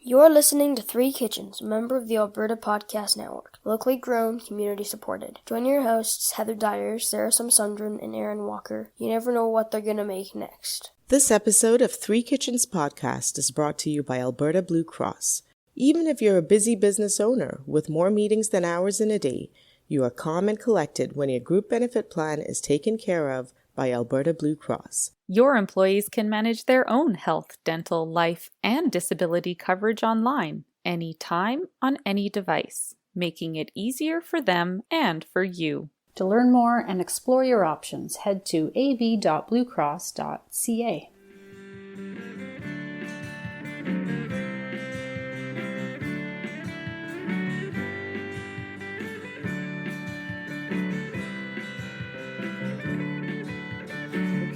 You're listening to Three Kitchens, a member of the Alberta Podcast Network, locally grown, community supported. Join your hosts, Heather Dyer, Sarah Sundren, and Aaron Walker. You never know what they're going to make next. This episode of Three Kitchens Podcast is brought to you by Alberta Blue Cross. Even if you're a busy business owner with more meetings than hours in a day, you are calm and collected when your group benefit plan is taken care of by Alberta Blue Cross. Your employees can manage their own health, dental, life, and disability coverage online, anytime, on any device, making it easier for them and for you. To learn more and explore your options, head to av.bluecross.ca.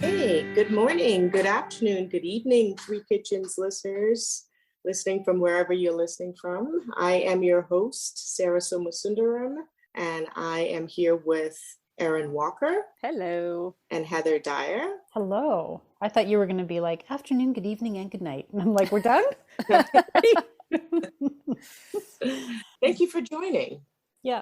Hey, good morning, good afternoon, good evening, Three Kitchens listeners, listening from wherever you're listening from. I am your host, Sarah Somasundaram, and I am here with Aaron Walker. Hello. And Heather Dyer. Hello. I thought you were going to be like, afternoon, good evening, and good night. And I'm like, we're done? Thank you for joining. Yeah.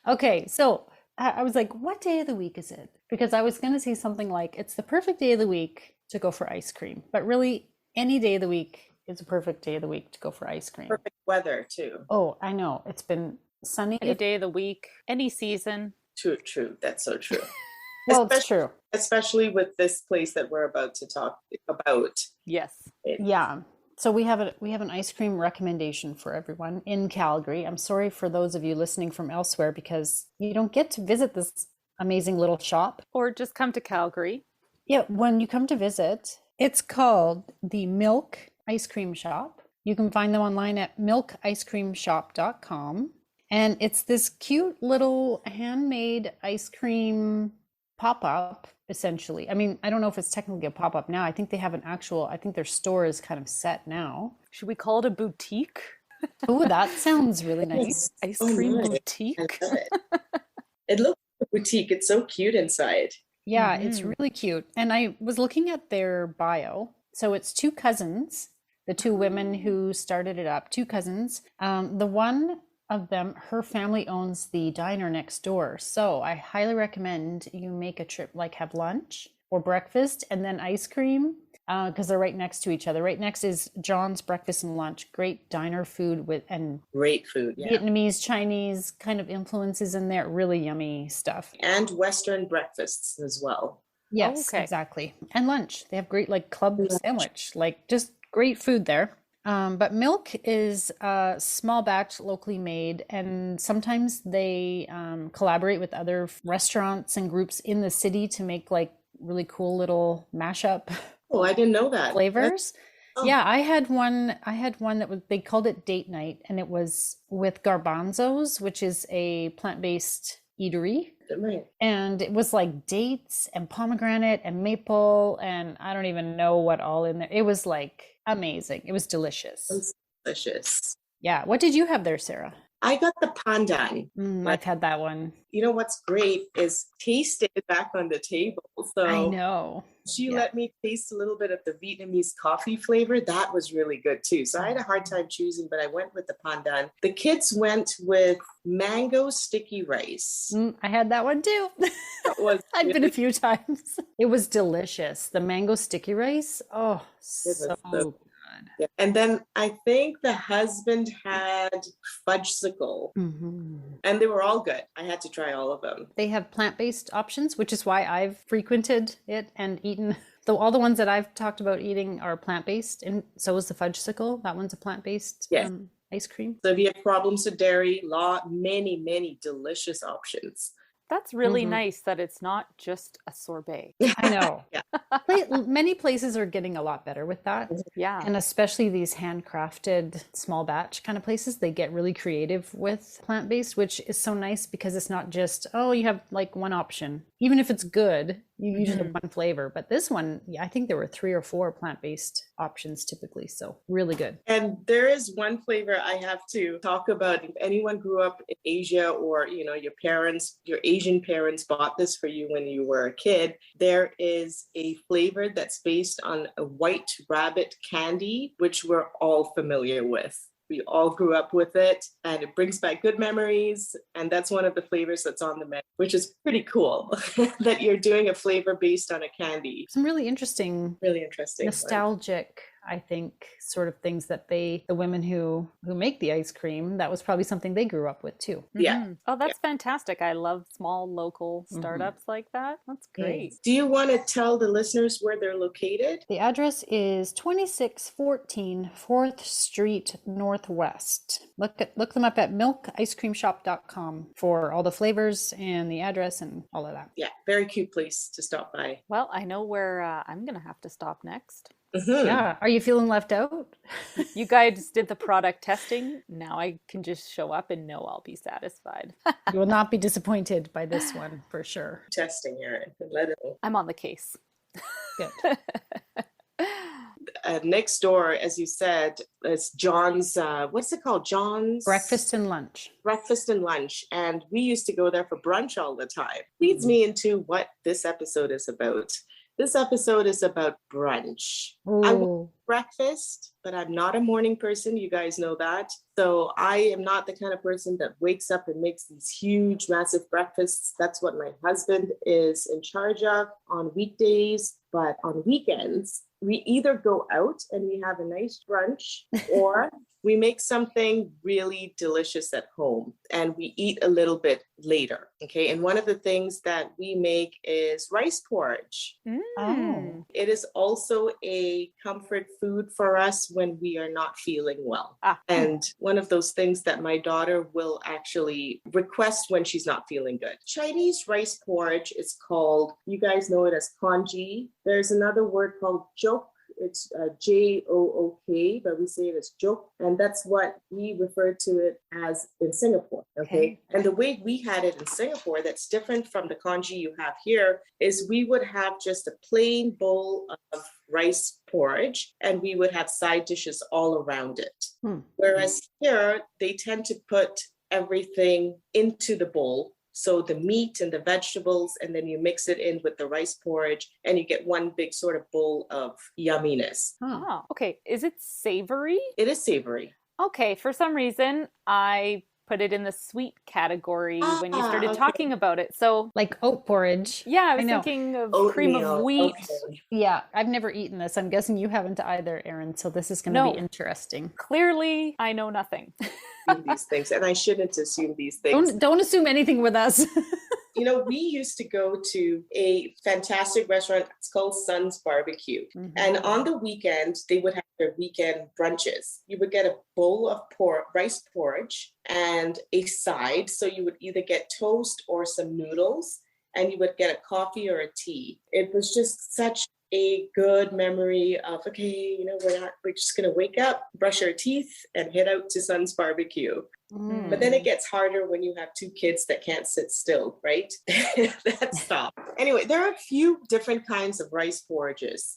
Okay, so I was like, what day of the week is it? Because I was going to say something like, it's the perfect day of the week to go for ice cream. But really, any day of the week is a perfect day of the week to go for ice cream. Perfect weather, too. Oh, I know. It's been sunny. Any day of the week, any season. True. That's so true. Well, it's true. Especially with this place that we're about to talk about. Yes. Yeah. So we have an ice cream recommendation for everyone in Calgary. I'm sorry for those of you listening from elsewhere because you don't get to visit this amazing little shop. Or just come to Calgary. Yeah, when you come to visit, it's called the Milk Ice Cream Shop. You can find them online at milkicecreamshop.com. And it's this cute little handmade ice cream pop-up, essentially. I mean, I don't know if it's technically a pop-up now. I think they have I think their store is kind of set now. Should we call it a boutique? Oh, that sounds really nice. Ice cream boutique. I love it. It looks like a boutique. It's so cute inside. Yeah, It's really cute. And I was looking at their bio. So it's two cousins, the two women who started it up, two cousins. The one of them, her family owns the diner next door. So I highly recommend you make a trip, like have lunch or breakfast and then ice cream, because they're right next to each other. Right next is John's Breakfast and Lunch. Great diner food and great food. Yeah. Vietnamese, Chinese kind of influences in there. Really yummy stuff. And Western breakfasts as well. Yes, exactly. And lunch. They have great like club sandwich, like just great food there. But milk is a small batch, locally made, and sometimes they collaborate with other restaurants and groups in the city to make like really cool little mashup. Oh, I didn't know that. Flavors. Oh. Yeah, I had one that was, they called it date night, and it was with Garbanzo's, which is a plant-based eatery. Right. And it was like dates and pomegranate and maple, and I don't even know what all in there. It was like amazing. It was delicious. It's delicious. Yeah. What did you have there, Sarah? I got the pandan. I've had that one. You know what's great is taste it back on the table. So I know. She let me taste a little bit of the Vietnamese coffee flavor. That was really good too. So I had a hard time choosing, but I went with the pandan. The kids went with mango sticky rice. I had that one too. I've been a few times. It was delicious. The mango sticky rice. Oh, so good. Yeah. And then I think the husband had fudgesicle, and they were all good. I had to try all of them. They have plant-based options, which is why I've frequented it and eaten. Though all the ones that I've talked about eating are plant-based, and so is the fudgesicle. That one's a plant-based ice cream. So if you have problems with dairy, many delicious options. That's really nice that it's not just a sorbet. I know. Many places are getting a lot better with that. Yeah. And especially these handcrafted small batch kind of places, they get really creative with plant-based, which is so nice because it's not just, you have like one option. Even if it's good, You usually have one flavor, but this one, yeah, I think there were 3 or 4 plant-based options typically. So really good. And there is one flavor I have to talk about. If anyone grew up in Asia, or your Asian parents bought this for you when you were a kid, there is a flavor that's based on a white rabbit candy, which we're all familiar with. We all grew up with it, and it brings back good memories. And that's one of the flavors that's on the menu, which is pretty cool that you're doing a flavor based on a candy. Some really interesting, nostalgic, I think, sort of things that the women who make the ice cream, that was probably something they grew up with too. Yeah. Oh, that's fantastic. I love small local startups like that. That's great. Do you want to tell the listeners where they're located? The address is 2614 4th Street Northwest. Look them up at milkicecreamshop.com for all the flavors and the address and all of that. Yeah, very cute place to stop by. Well, I know where I'm going to have to stop next. Yeah. Are you feeling left out? You guys did the product testing. Now I can just show up and know I'll be satisfied. You will not be disappointed by this one for sure. Testing, Erin. Let it know. I'm on the case. Good. Next door, as you said, it's John's, what's it called? John's? Breakfast and lunch. Breakfast and lunch. And we used to go there for brunch all the time. Leads me into what this episode is about. This episode is about brunch. Ooh. I want breakfast, but I'm not a morning person. You guys know that. So I am not the kind of person that wakes up and makes these huge, massive breakfasts. That's what my husband is in charge of on weekdays. But on weekends, we either go out and we have a nice brunch, or we make something really delicious at home and we eat a little bit later. Okay. And one of the things that we make is rice porridge. Oh. It is also a comfort food for us when we are not feeling well. And one of those things that my daughter will actually request when she's not feeling good. Chinese rice porridge is called, you guys know it as congee. There's another word called jok. It's Jook, but we say it as jok. And that's what we refer to it as in Singapore. Okay. And the way we had it in Singapore, that's different from the congee you have here, is we would have just a plain bowl of rice porridge and we would have side dishes all around it. Whereas here, they tend to put everything into the bowl. So the meat and the vegetables, and then you mix it in with the rice porridge and you get one big sort of bowl of yumminess. Oh, okay. Is it savory? It is savory. Okay. For some reason, I put it in the sweet category when you started talking about it. So like oat porridge. Yeah, I was thinking of cream of wheat. Okay. Yeah, I've never eaten this. I'm guessing you haven't either, Erin. So this is going to be interesting. Clearly, I know nothing. These things, and I shouldn't assume these things. Don't assume anything with us. You know, we used to go to a fantastic restaurant. It's called Sun's Barbecue. And on the weekend, they would have their weekend brunches. You would get a bowl of rice porridge and a side. So you would either get toast or some noodles, and you would get a coffee or a tea. It was just such a good memory of, okay, you know, we're just going to wake up, brush our teeth, and head out to Sun's Barbecue. But then it gets harder when you have 2 kids that can't sit still, right? That's tough. Anyway, there are a few different kinds of rice porridges.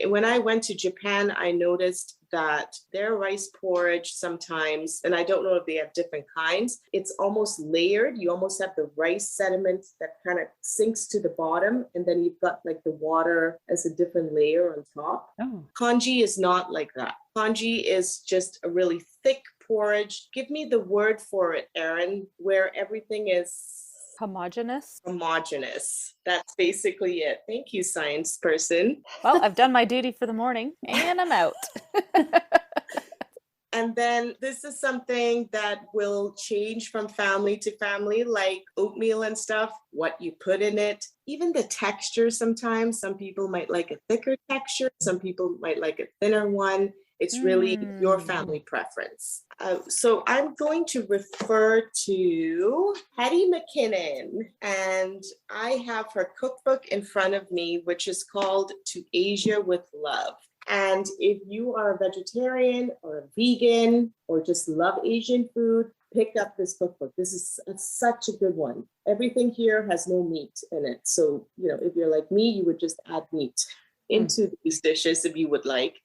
When I went to Japan, I noticed that their rice porridge sometimes, and I don't know if they have different kinds, it's almost layered. You almost have the rice sediment that kind of sinks to the bottom, and then you've got like the water as a different layer on top. Congee is not like that. Congee is just a really thick porridge. Give me the word for it, Erin, where everything is homogeneous. That's basically it. Thank you, science person. Well, I've done my duty for the morning and I'm out. And then this is something that will change from family to family, like oatmeal and stuff, what you put in it, even the texture sometimes. Some people might like a thicker texture. Some people might like a thinner one. It's really your family preference. So I'm going to refer to Hattie McKinnon, and I have her cookbook in front of me, which is called To Asia with Love. And if you are a vegetarian or a vegan or just love Asian food, pick up this cookbook. This is such a good one. Everything here has no meat in it. So, if you're like me, you would just add meat into these dishes if you would like.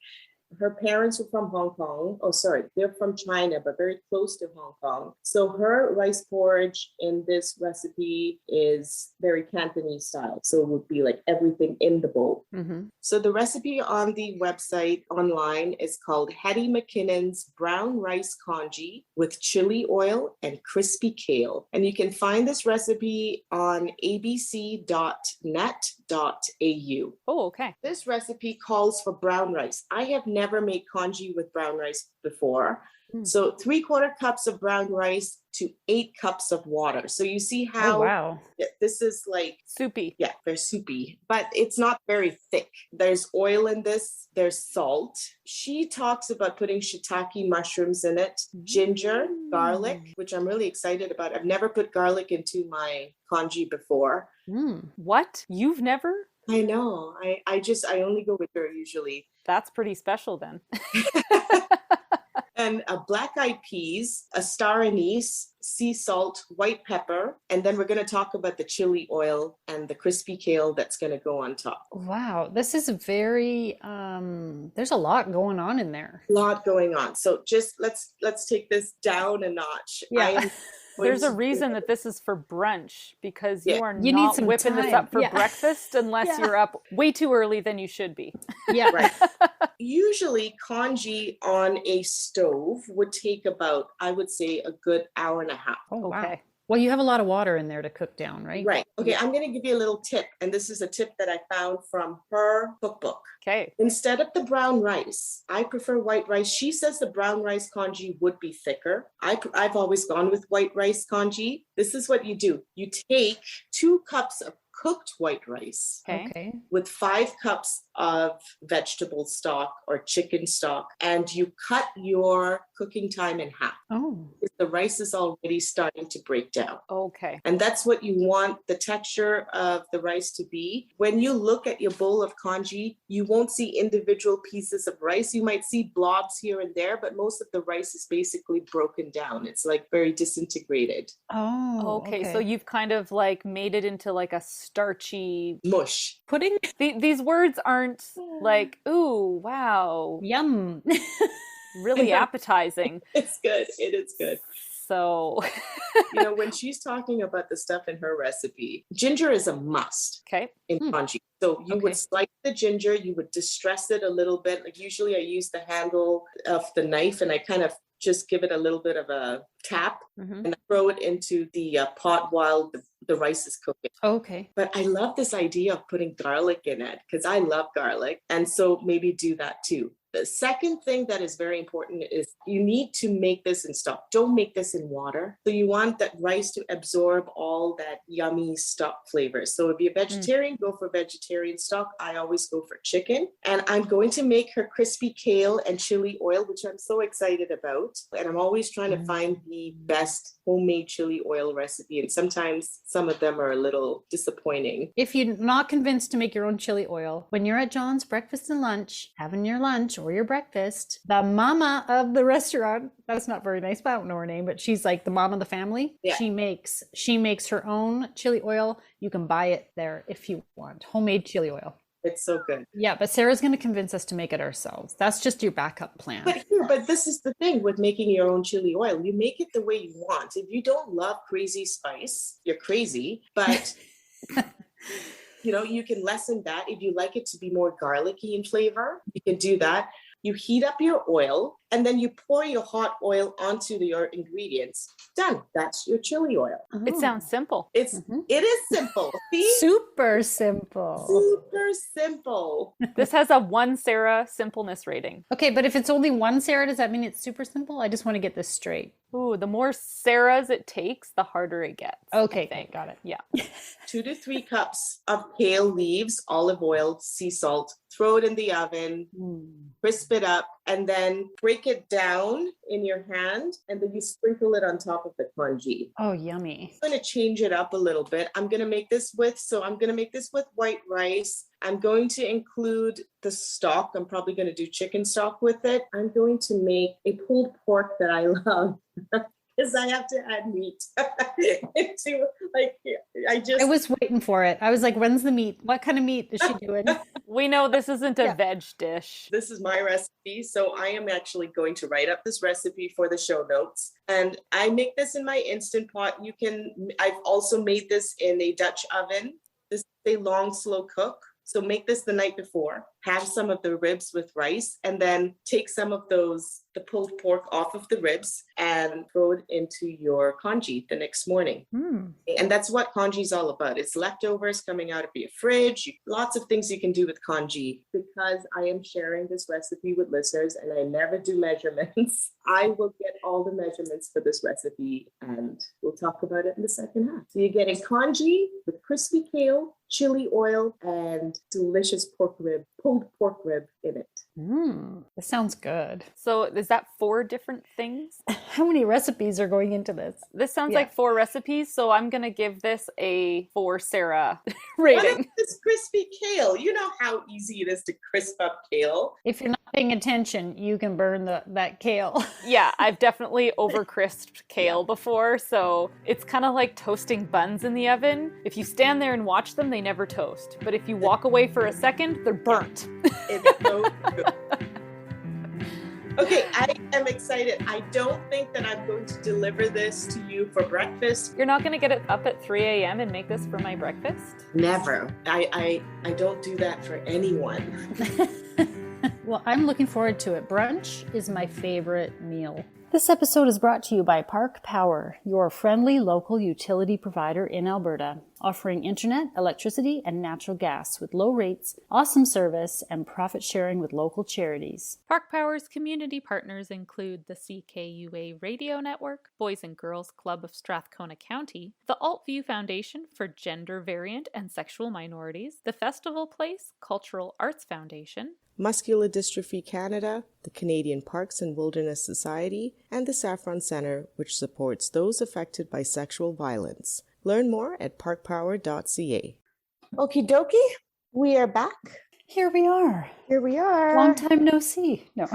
Her parents were from Hong Kong. Oh, sorry, they're from China, but very close to Hong Kong. So her rice porridge in this recipe is very Cantonese style. So it would be like everything in the bowl. Mm-hmm. So the recipe on the website online is called Hetty McKinnon's Brown Rice Congee with chili oil and crispy kale. And you can find this recipe on abc.net.au. Oh, okay. This recipe calls for brown rice. I have never made congee with brown rice before. So 3/4 cups of brown rice to 8 cups of water. So you see how wow. this is like Soupy. Yeah, they're soupy, but it's not very thick. There's oil in this, there's salt. She talks about putting shiitake mushrooms in it, ginger, garlic, which I'm really excited about. I've never put garlic into my congee before. What? You've never? I know. I only go with her usually. That's pretty special then. And black-eyed peas, a star anise, sea salt, white pepper, and then we're going to talk about the chili oil and the crispy kale that's going to go on top. Wow, this is very there's a lot going on in there. A lot going on. So just let's take this down a notch. Yeah. There's a reason that this is for brunch, because you are You need not some whipping this time. up for breakfast unless you're up way too early than you should be. Yeah. Right. Usually congee on a stove would take about, I would say, a good hour and a half. Oh, wow. Okay. Well, you have a lot of water in there to cook down, right? Right. Okay, I'm going to give you a little tip. And this is a tip that I found from her cookbook. Okay. Instead of the brown rice, I prefer white rice. She says the brown rice congee would be thicker. I've always gone with white rice congee. This is what you do. You take 2 cups of cooked white rice Okay. with 5 cups of vegetable stock or chicken stock, and you cut your cooking time in half. Oh. The rice is already starting to break down. Okay. And that's what you want the texture of the rice to be. When you look at your bowl of congee, you won't see individual pieces of rice. You might see blobs here and there, but most of the rice is basically broken down. It's like very disintegrated. Oh. Okay. So you've kind of like made it into like a starchy Mush. pudding. These words aren't like, ooh, wow, Yum. really appetizing. It's good. It is good. So, When she's talking about the stuff in her recipe, ginger is a must okay. in congee. So you would slice the ginger, you would distress it a little bit. Like usually I use the handle of the knife and I kind of just give it a little bit of a tap and throw it into the pot while the rice is cooking. Okay. But I love this idea of putting garlic in it because I love garlic. And so maybe do that too. The second thing that is very important is you need to make this in stock. Don't make this in water. So you want that rice to absorb all that yummy stock flavor. So if you're vegetarian, go for vegetarian stock. I always go for chicken. And I'm going to make her crispy kale and chili oil, which I'm so excited about. And I'm always trying to find the best homemade chili oil recipe. And sometimes some of them are a little disappointing. If you're not convinced to make your own chili oil, when you're at John's breakfast and lunch, having your lunch or your breakfast, the mama of the restaurant, that's not very nice, but I don't know her name, but she's like the mom of the family. Yeah. She makes her own chili oil. You can buy it there if you want. Homemade chili oil. It's so good. Yeah, but Sarah's going to convince us to make it ourselves. That's just your backup plan. But this is the thing with making your own chili oil. You make it the way you want. If you don't love crazy spice, you're crazy. But you can lessen that. If you like it to be more garlicky in flavor, you can do that. You heat up your oil and then you pour your hot oil onto your ingredients. Done. That's your chili oil. It sounds simple. It is simple. See? Super simple. Super simple. This has a 1 Sarah simpleness rating. Okay, but if it's only 1 Sarah, does that mean it's super simple? I just want to get this straight. Ooh, the more Sarahs it takes, the harder it gets. Okay, got it. Yeah. 2 to 3 cups of kale leaves, olive oil, sea salt. Throw it in the oven, crisp it up, and then break it down in your hand, and then you sprinkle it on top of the congee. Oh, yummy. I'm going to change it up a little bit. I'm going to make this with white rice. I'm going to include the stock. I'm probably going to do chicken stock with it. I'm going to make a pulled pork that I love. Because I have to add meat into, like, I was waiting for it. I was like, when's the meat? What kind of meat is she doing? We know this isn't a veg dish. This is my recipe, so I am actually going to write up this recipe for the show notes. And I make this in my Instant Pot. I've also made this in a Dutch oven. This is a long, slow cook. So make this the night before, have some of the ribs with rice, and then take some of the pulled pork off of the ribs and throw it into your congee the next morning. And that's what congee is all about. It's leftovers coming out of your fridge. Lots of things you can do with congee. Because I am sharing this recipe with listeners and I never do measurements, I will get all the measurements for this recipe and we'll talk about it in the second half. So you're getting congee with crispy kale, chili oil, and delicious pulled pork rib in it. This sounds good. So is that 4 different things? How many recipes are going into this? This sounds like 4 recipes, so I'm going to give this a 4 Sarah rating. What is this crispy kale? You know how easy it is to crisp up kale. If you're not paying attention, you can burn that kale. Yeah, I've definitely over-crisped kale before, so it's kind of like toasting buns in the oven. If you stand there and watch them, they never toast. But if you walk away for a second, they're burnt. It's so good. Okay, I am excited. I don't think that I'm going to deliver this to you for breakfast. You're not going to get it up at 3 a.m. and make this for my breakfast? Never. I don't do that for anyone. Well, I'm looking forward to it. Brunch is my favorite meal. This episode is brought to you by Park Power, your friendly local utility provider in Alberta, offering internet, electricity, and natural gas with low rates, awesome service, and profit sharing with local charities. Park Power's community partners include the CKUA Radio Network, Boys and Girls Club of Strathcona County, the Altview Foundation for Gender Variant and Sexual Minorities, the Festival Place Cultural Arts Foundation, Muscular Dystrophy Canada, the Canadian Parks and Wilderness Society, and the Saffron Centre, which supports those affected by sexual violence. Learn more at parkpower.ca. Okie dokie, we are back. Here we are. Long time no see. No.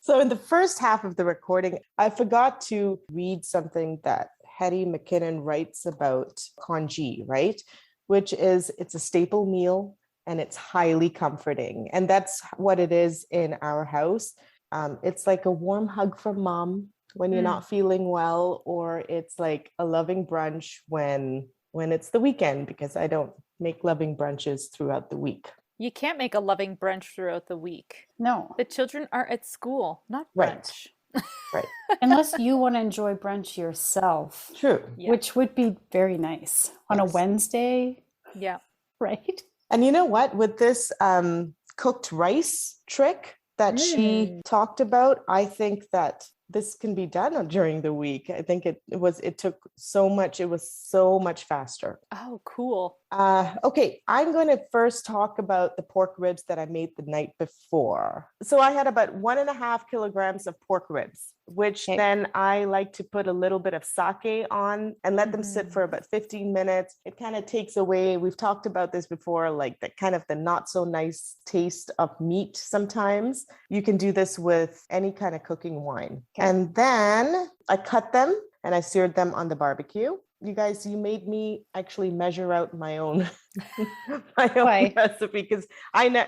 So in the first half of the recording, I forgot to read something that Hetty McKinnon writes about congee, right? Which is, it's a staple meal and it's highly comforting. And that's what it is in our house. It's like a warm hug from mom when you're not feeling well, or it's like a loving brunch when it's the weekend, because I don't make loving brunches throughout the week. You can't make a loving brunch throughout the week. No. The children are at school, not brunch. Right. Unless you want to enjoy brunch yourself. True. Yeah. Which would be very nice on a Wednesday. Yeah. Right? And you know what? With this cooked rice trick that she talked about, I think that this can be done during the week. I think it was so much faster. Oh, cool. Okay, I'm going to first talk about the pork ribs that I made the night before. So I had about 1.5 kilograms of pork ribs, which then I like to put a little bit of sake on and let them sit for about 15 minutes. It kind of takes away, we've talked about this before, like the kind of the not so nice taste of meat sometimes. You can do this with any kind of cooking wine. Okay. And then I cut them and I seared them on the barbecue. You guys, you made me actually measure out my own recipe, because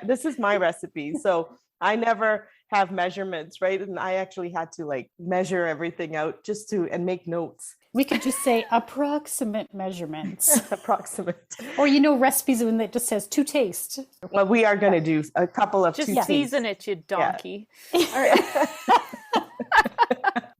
this is my recipe. So I never have measurements, right? And I actually had to like measure everything out and make notes. We could just say approximate measurements. Approximate. Or, recipes when it just says to taste. Well, we are going to do a couple of just season it, you donkey. Yeah. All right.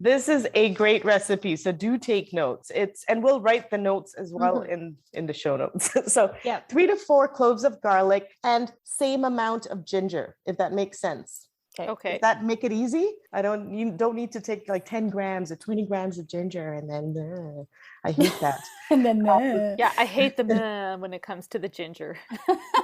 This is a great recipe, so do take notes. And we'll write the notes as well in the show notes. So 3 to 4 cloves of garlic and same amount of ginger, if that makes sense. Okay. Does that make it easy? You don't need to take like 10 grams or 20 grams of ginger and then I hate that. And then yeah, I hate the when it comes to the ginger.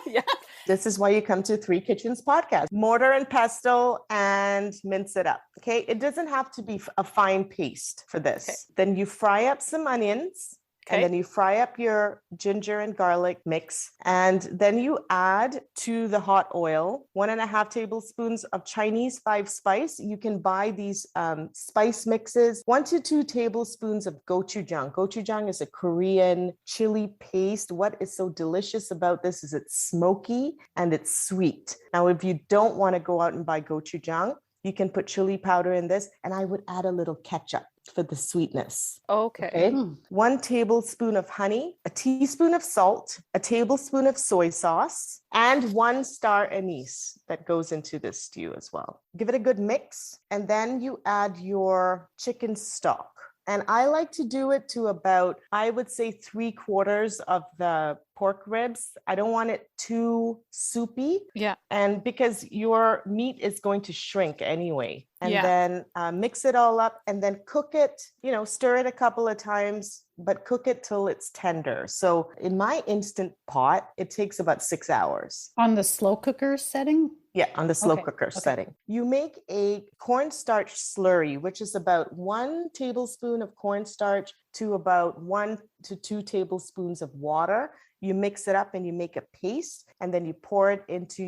Yeah. This is why you come to Three Kitchens podcast. Mortar and pestle and mince it up. Okay. It doesn't have to be a fine paste for this. Okay. Then you fry up some onions. And then you fry up your ginger and garlic mix. And then you add to the hot oil 1.5 tablespoons of Chinese 5-spice. You can buy these spice mixes, 1 to 2 tablespoons of gochujang. Gochujang is a Korean chili paste. What is so delicious about this is it's smoky and it's sweet. Now, if you don't want to go out and buy gochujang, you can put chili powder in this. And I would add a little ketchup for the sweetness. Okay. 1 tablespoon of honey, a teaspoon of salt, a tablespoon of soy sauce, and 1 star anise that goes into this stew as well. Give it a good mix, and then you add your chicken stock. And I like to do it to about, I would say 3/4 of the pork ribs. I don't want it too soupy. Yeah. And because your meat is going to shrink anyway. And Yeah. then mix it all up and then cook it, stir it a couple of times, but cook it till it's tender. So in my Instant Pot, it takes about 6 hours. On the slow cooker setting? Yeah, on the slow Okay, cooker okay. setting. You make a cornstarch slurry, which is about 1 tablespoon of cornstarch to about 1 to 2 tablespoons of water. You mix it up and you make a paste, and then you pour it into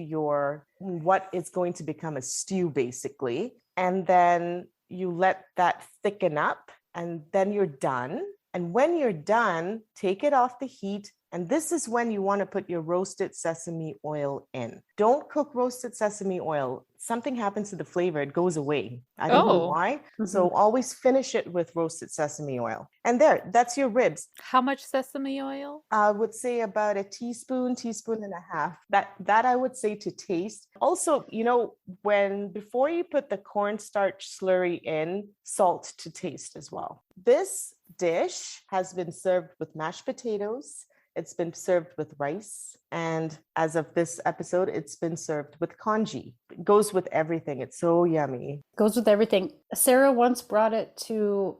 what is going to become a stew, basically. And then you let that thicken up, and then you're done. And when you're done, take it off the heat. And this is when you want to put your roasted sesame oil in. Don't cook roasted sesame oil. Something happens to the flavor. It goes away. I don't know why. So always finish it with roasted sesame oil. And that's your ribs. How much sesame oil? I would say about a teaspoon and a half. That I would say to taste. Also, before you put the cornstarch slurry in, salt to taste as well. This dish has been served with mashed potatoes. It's been served with rice. And as of this episode, it's been served with congee. It goes with everything. It's so yummy. Goes with everything. Sarah once brought it to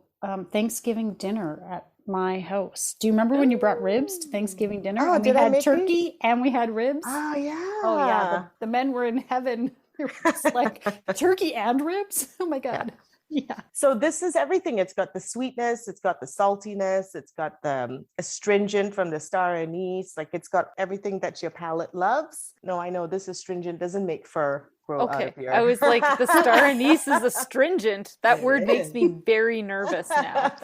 Thanksgiving dinner at my house. Do you remember when you brought ribs to Thanksgiving dinner? Oh, and did we I had make turkey and we had ribs? Oh, yeah. Oh, yeah. The men were in heaven. They were just like, turkey and ribs? Oh, my God. Yeah. So this is everything. It's got the sweetness, it's got the saltiness, it's got the astringent from the star anise. Like it's got everything that your palate loves. No, I know this astringent doesn't make fur grow out of your... I was like, the star anise is astringent. That word makes me very nervous now.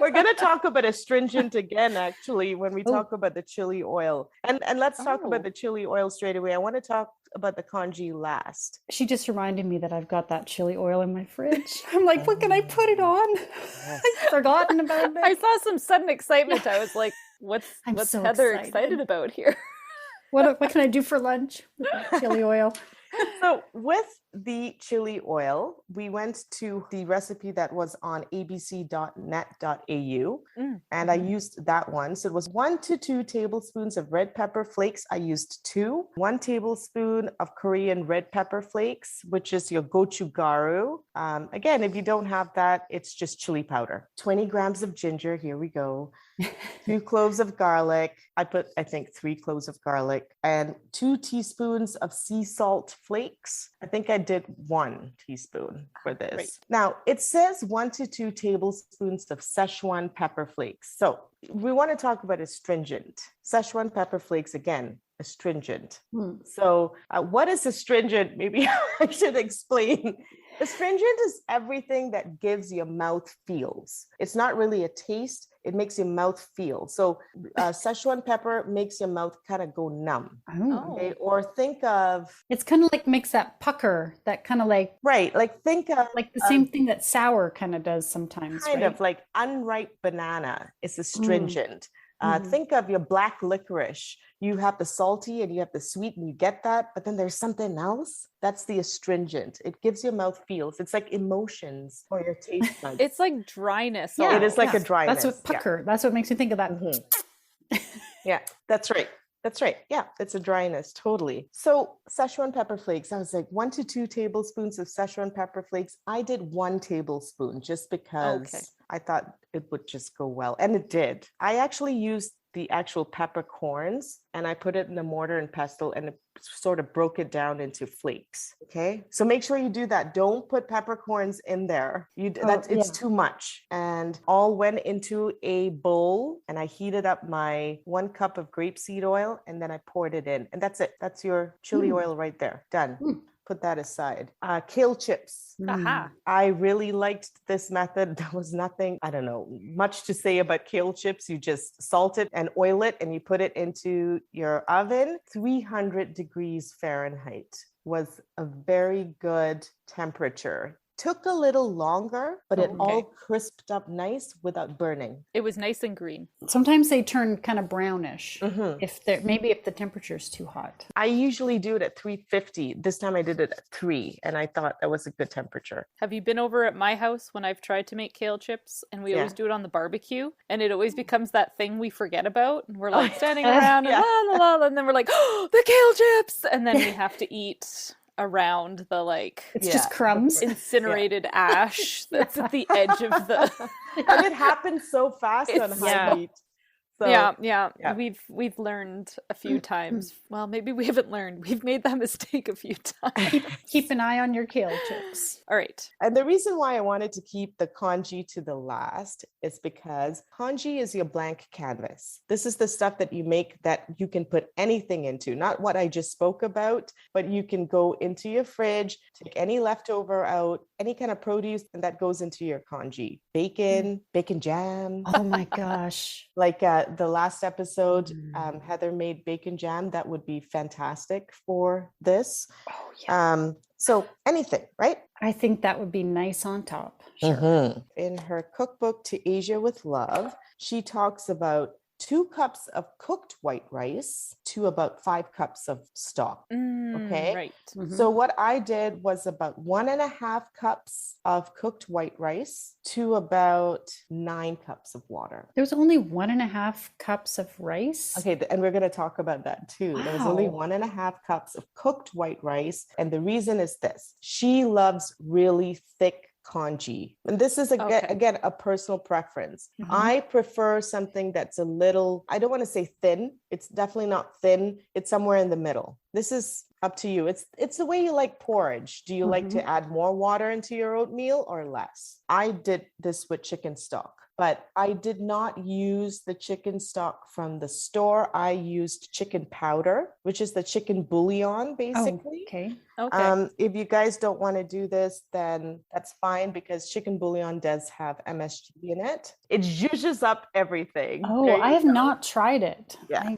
We're going to talk about astringent again, actually, when we talk about the chili oil. And let's talk about the chili oil straight away. I want to talk about the congee last. She just reminded me that I've got that chili oil in my fridge. I'm like, what can I put it on? I've forgotten about it. I saw some sudden excitement. I was like, what's so Heather excited. excited about here? What can I do for lunch with that chili oil? So with the chili oil, we went to the recipe that was on abc.net.au, and I used that one. So it was 1 to 2 tablespoons of red pepper flakes. I used 2. 1 tablespoon of Korean red pepper flakes, which is your gochugaru. Again, if you don't have that, it's just chili powder. 20 grams of ginger. Here we go. 2 cloves of garlic. I think 3 cloves of garlic, and 2 teaspoons of sea salt flakes. I think I did 1 teaspoon for this. Right. Now it says 1 to 2 tablespoons of Szechuan pepper flakes. So we want to talk about astringent. Szechuan pepper flakes, again, astringent. So what is astringent? Maybe I should explain. Astringent is everything that gives your mouth feels. It's not really a taste. It makes your mouth feel. So Szechuan pepper makes your mouth kind of go numb. Okay? Or think of... It's kind of like makes that pucker, that kind of like... Right. Like think of... Like the same thing that sour kind of does sometimes, Kind right? of like unripe banana is astringent. Think of your black licorice. You have the salty and you have the sweet and you get that, but then there's something else. That's the astringent. It gives your mouth feels. It's like emotions for your taste buds. It's like dryness. Yeah, it is like a dryness. That's what pucker. That's what makes me think of that. Yeah, that's right. That's right. Yeah, it's a dryness, totally. So Szechuan pepper flakes, I was like 1 to 2 tablespoons of Szechuan pepper flakes. I did 1 tablespoon just because I thought it would just go well. And it did. I actually used the actual peppercorns and I put it in the mortar and pestle and it sort of broke it down into flakes. Okay. So make sure you do that. Don't put peppercorns in there. It's too much. And all went into a bowl and I heated up my 1 cup of grapeseed oil and then I poured it in. And that's it. That's your chili oil right there. Done. Put that aside. Kale chips. Aha. I really liked this method. There was nothing, I don't know, much to say about kale chips. You just salt it and oil it and you put it into your oven. 300 degrees Fahrenheit was a very good temperature. Took a little longer, but it all crisped up nice without burning. It was nice and green. Sometimes they turn kind of brownish if the temperature is too hot. I usually do it at 350. This time I did it at 3 and I thought that was a good temperature. Have you been over at my house when I've tried to make kale chips and we always do it on the barbecue and it always becomes that thing we forget about and we're like standing around and la la la and then we're like, oh, the kale chips, and then we have to eat around the it's just crumbs, incinerated ash that's at the edge of the and it happens so fast on high heat. So, yeah. We've learned a few times. Well, maybe we haven't learned. We've made that mistake a few times. Keep an eye on your kale chips. All right. And the reason why I wanted to keep the congee to the last is because congee is your blank canvas. This is the stuff that you make that you can put anything into, not what I just spoke about, but you can go into your fridge, take any leftover out, any kind of produce, and that goes into your congee. Bacon jam. Oh my gosh. Like the last episode, Heather made bacon jam. That would be fantastic for this. Oh yeah. So anything, right? I think that would be nice on top. Sure. In her cookbook, To Asia with Love, she talks about 2 cups of cooked white rice to about 5 cups of stock. Okay. Right. So what I did was about 1.5 cups of cooked white rice to about 9 cups of water. There's only 1.5 cups of rice. Okay. And we're going to talk about that too. Wow. There was only 1.5 cups of cooked white rice. And the reason is this: she loves really thick congee. And this is again a personal preference. I prefer something that's a little, I don't want to say thin. It's definitely not thin. It's somewhere in the middle. This is up to you. It's the way you like porridge. Do you like to add more water into your oatmeal or less? I did this with chicken stock. But I did not use the chicken stock from the store. I used chicken powder, which is the chicken bouillon, basically. Okay. If you guys don't want to do this, then that's fine, because chicken bouillon does have MSG in it. It zhuzhes up everything. Oh, I have not tried it. Yeah.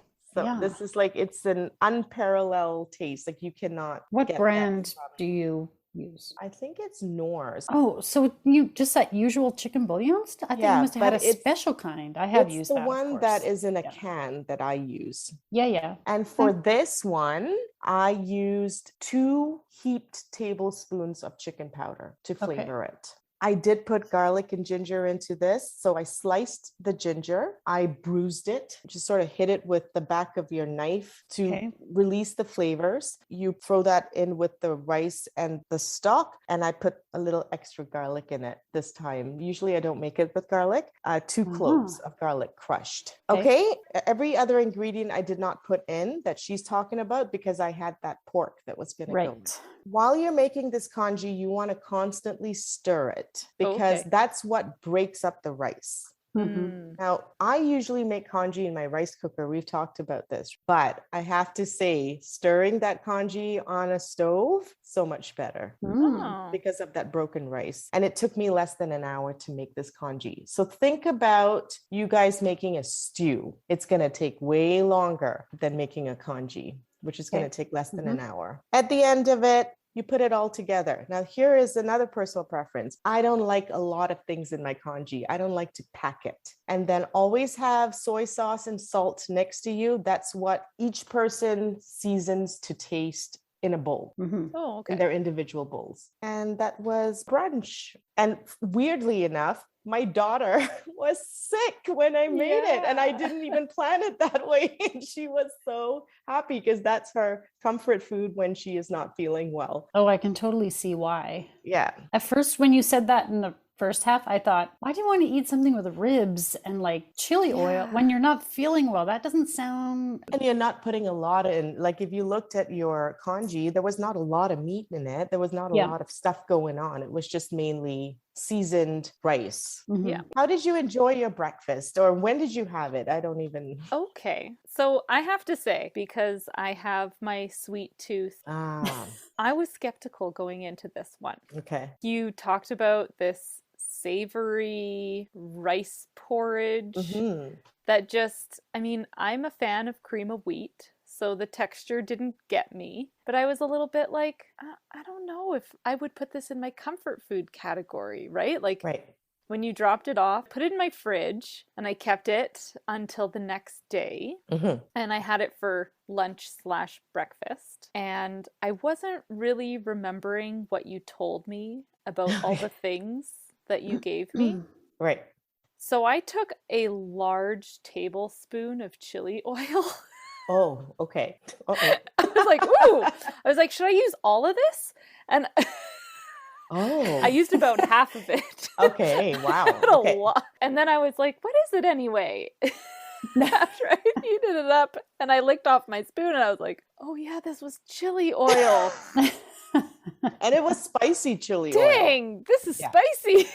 This is it's an unparalleled taste. Like you cannot. What brand do you use? I think it's Knorr's. Oh, so you just that usual chicken bouillon stuff? I think you must have had a special kind. I have used that. It's the one that is in a can that I use. Yeah. And for this one, I used 2 heaped tablespoons of chicken powder to flavor it. I did put garlic and ginger into this. So I sliced the ginger, I bruised it, just sort of hit it with the back of your knife to release the flavors. You throw that in with the rice and the stock, and I put a little extra garlic in it this time. Usually I don't make it with garlic. 2 cloves of garlic crushed. Okay. Every other ingredient I did not put in that she's talking about because I had that pork that was going to go. While you're making this congee, you want to constantly stir it because that's what breaks up the rice. Now, I usually make congee in my rice cooker. We've talked about this, but I have to say, stirring that congee on a stove, so much better because of that broken rice. And it took me less than an hour to make this congee. So think about you guys making a stew. It's going to take way longer than making a congee, which is going to take less than an hour. At the end of it, you put it all together. Now, here is another personal preference. I don't like a lot of things in my congee. I don't like to pack it. And then always have soy sauce and salt next to you. That's what each person seasons to taste in a bowl, in their individual bowls. And that was brunch. And weirdly enough, my daughter was sick when I made it, and I didn't even plan it that way. And she was so happy because that's her comfort food when she is not feeling well. Oh, I can totally see why. Yeah. At first, when you said that in the first half, I thought, why do you want to eat something with ribs and like chili oil when you're not feeling well? That doesn't sound. And you're not putting a lot in. Like if you looked at your congee, there was not a lot of meat in it. There was not a lot of stuff going on. It was just mainly seasoned rice. Yeah. How did you enjoy your breakfast, or when did you have it? I don't even. Okay. So I have to say, because I have my sweet tooth, I was skeptical going into this one. Okay. You talked about this savory rice porridge that just, I mean, I'm a fan of cream of wheat, so the texture didn't get me, but I was a little bit like, I don't know if I would put this in my comfort food category, right? Like, when you dropped it off, put it in my fridge, and I kept it until the next day. And I had it for lunch/breakfast. And I wasn't really remembering what you told me about all the things that you gave me. Right. So I took a large tablespoon of chili oil. Oh, okay. I was like, ooh. I was like, should I use all of this? And I used about half of it. Okay, wow. A lot. And then I was like, what is it anyway? After I heated it up and I licked off my spoon and I was like, oh yeah, this was chili oil. And it was spicy chili oil. Dang, this is spicy.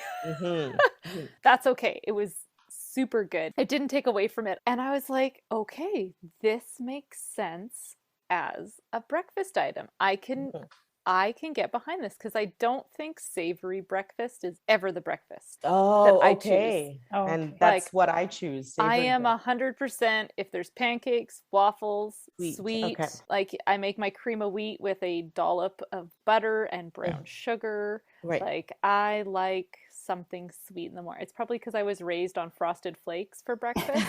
That's okay. It was super good. It didn't take away from it. And I was like, okay, this makes sense as a breakfast item. I can get behind this because I don't think savory breakfast is ever the breakfast that I choose. And that's like, what I choose. I am 100% if there's pancakes, waffles, sweet. Like I make my cream of wheat with a dollop of butter and brown sugar. Like I like something sweet in the morning. It's probably because I was raised on Frosted Flakes for breakfast.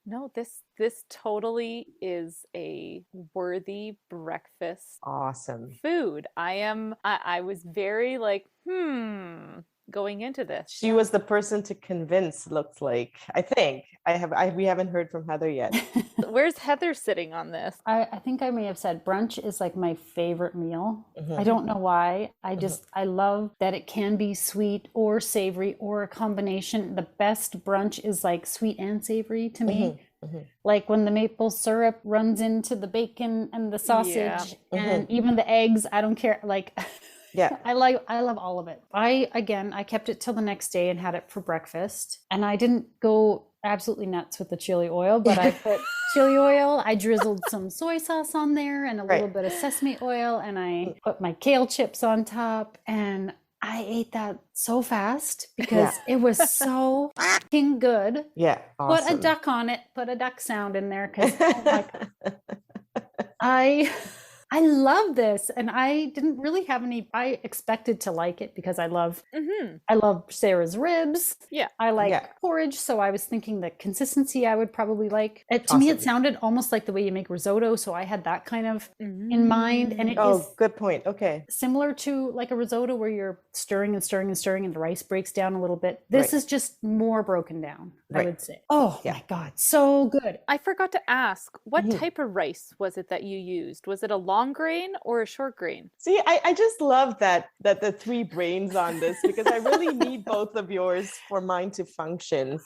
No, this totally is a worthy breakfast. Awesome. Food. I was very like, going into this. She was the person to convince, looks like. I think. We haven't heard from Heather yet. Where's Heather sitting on this? I think I may have said brunch is like my favorite meal. I don't know why. I love that it can be sweet or savory or a combination. The best brunch is like sweet and savory to me. Like when the maple syrup runs into the bacon and the sausage and even the eggs, I don't care. Like I love all of it. I kept it till the next day and had it for breakfast. And I didn't go absolutely nuts with the chili oil, but I put chili oil, I drizzled some soy sauce on there and a little bit of sesame oil, and I put my kale chips on top, and I ate that so fast because it was so fucking good. Yeah. Awesome. Put a duck on it, put a duck sound in there because I love this, and I didn't really have any. I expected to like it because I love Sarah's ribs. Yeah, I like porridge, so I was thinking the consistency I would probably like. To me, it sounded almost like the way you make risotto, so I had that kind of in mind. And it is good point. Okay, similar to like a risotto where you're stirring and stirring and stirring, and the rice breaks down a little bit. This is just more broken down. I would say. Oh my God, so good! I forgot to ask, what type of rice was it that you used? Was it a long grain or a short grain? See, I just love that the three brains on this, because I really need both of yours for mine to function.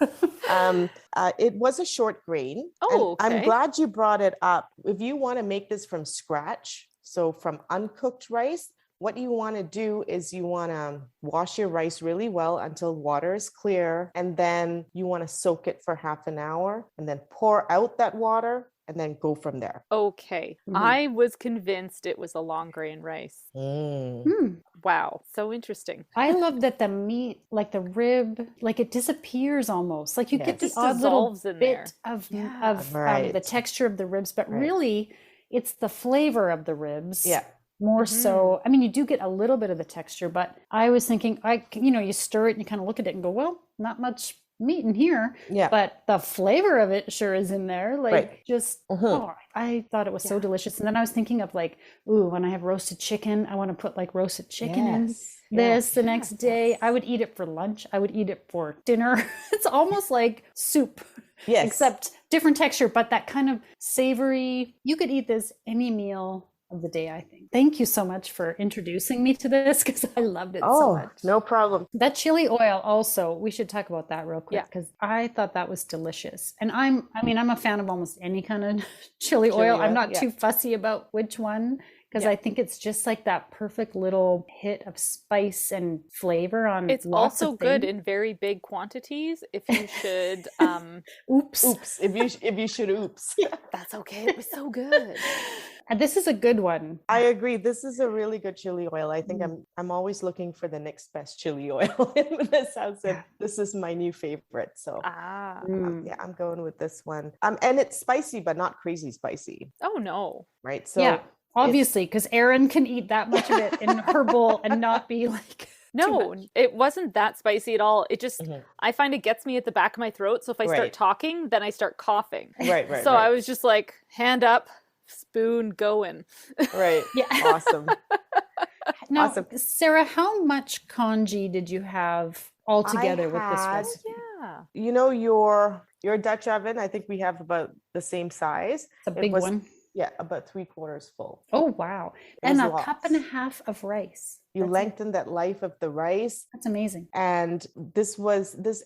It was a short grain. Oh, okay. I'm glad you brought it up. If you want to make this from scratch, so from uncooked rice, what you want to do is you want to wash your rice really well until water is clear, and then you want to soak it for half an hour and then pour out that water and then go from there. Okay. I was convinced it was a long grain rice. Wow. So interesting. I love that the meat, like the rib, like it disappears almost. Like you get the odd little bit of the texture of the ribs, but really it's the flavor of the ribs. Yeah. More so. I mean, you do get a little bit of the texture, but I was thinking, you stir it and you kind of look at it and go, well, not much meat in here, but the flavor of it sure is in there. Like I thought it was so delicious. And then I was thinking of like, when I have roasted chicken, I want to put like roasted chicken in this the next day. I would eat it for lunch. I would eat it for dinner. It's almost like soup, except different texture, but that kind of savory. You could eat this any meal of the day, I think. Thank you so much for introducing me to this because I loved it so much. No problem. That chili oil also, we should talk about that real quick Yeah. because I thought that was delicious. And I'm a fan of almost any kind of chili oil. I'm not too fussy about which one because I think it's just like that perfect little hit of spice and flavor on It's lots also of good things. in very big quantities. If you should, Oops. If you should oops. that's okay. It was so good. And this is a good one. I agree. This is a really good chili oil. I think I'm always looking for the next best chili oil in this house. And this is my new favorite. So yeah, I'm going with this one. And it's spicy, but not crazy spicy. Oh no. Right. So yeah, obviously, because Erin can eat that much of it in her bowl and not be like No, it wasn't that spicy at all. It just, I find it gets me at the back of my throat. So if I start talking, then I start coughing. Right. So I was just like, hand up, spoon going. Right. Yeah. Awesome. Now, Sarah, how much congee did you have all together with this recipe? Yeah. You know, your Dutch oven, I think we have about the same size. It's a big one. Yeah, about 3/4 full. Oh, wow. And a cup and a half of rice. You lengthen that life of the rice. That's amazing. And this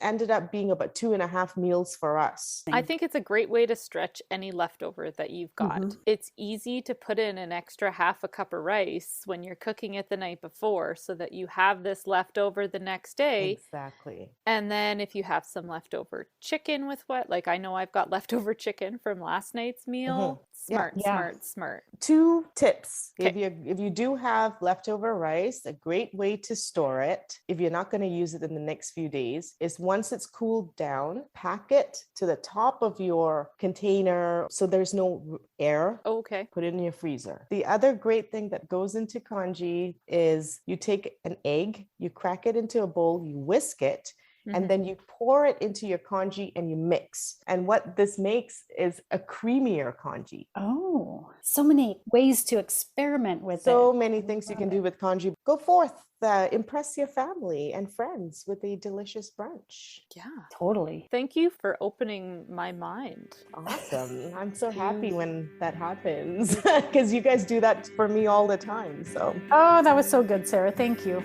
ended up being about 2.5 meals for us. I think it's a great way to stretch any leftover that you've got. It's easy to put in an extra half a cup of rice when you're cooking it the night before so that you have this leftover the next day. Exactly. And then if you have some leftover chicken with like I know I've got leftover chicken from last night's meal. Smart. 2 tips. Okay. If you do have leftover rice, a great way to store it, if you're not going to use it in the next few days, is once it's cooled down, pack it to the top of your container so there's no air. Okay. Put it in your freezer. The other great thing that goes into congee is you take an egg, you crack it into a bowl, you whisk it, and then you pour it into your congee and you mix. And what this makes is a creamier congee. Oh, so many ways to experiment with it. So many things you can do with congee. Go forth, impress your family and friends with a delicious brunch. Yeah, totally. Thank you for opening my mind. Awesome. I'm so happy when that happens because you guys do that for me all the time. So. Oh, that was so good, Sarah. Thank you.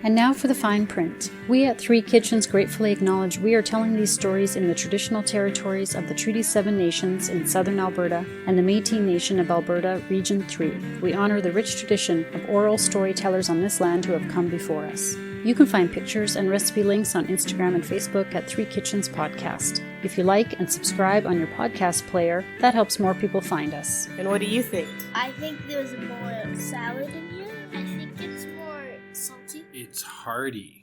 And now for the fine print. We at Three Kitchens gratefully acknowledge we are telling these stories in the traditional territories of the Treaty 7 nations in southern Alberta and the Métis Nation of Alberta, Region 3. We honor the rich tradition of oral storytellers on this land who have come before us. You can find pictures and recipe links on Instagram and Facebook at Three Kitchens Podcast. If you like and subscribe on your podcast player, that helps more people find us. And what do you think? I think there's more salad in here. I think it's more salty. It's hearty.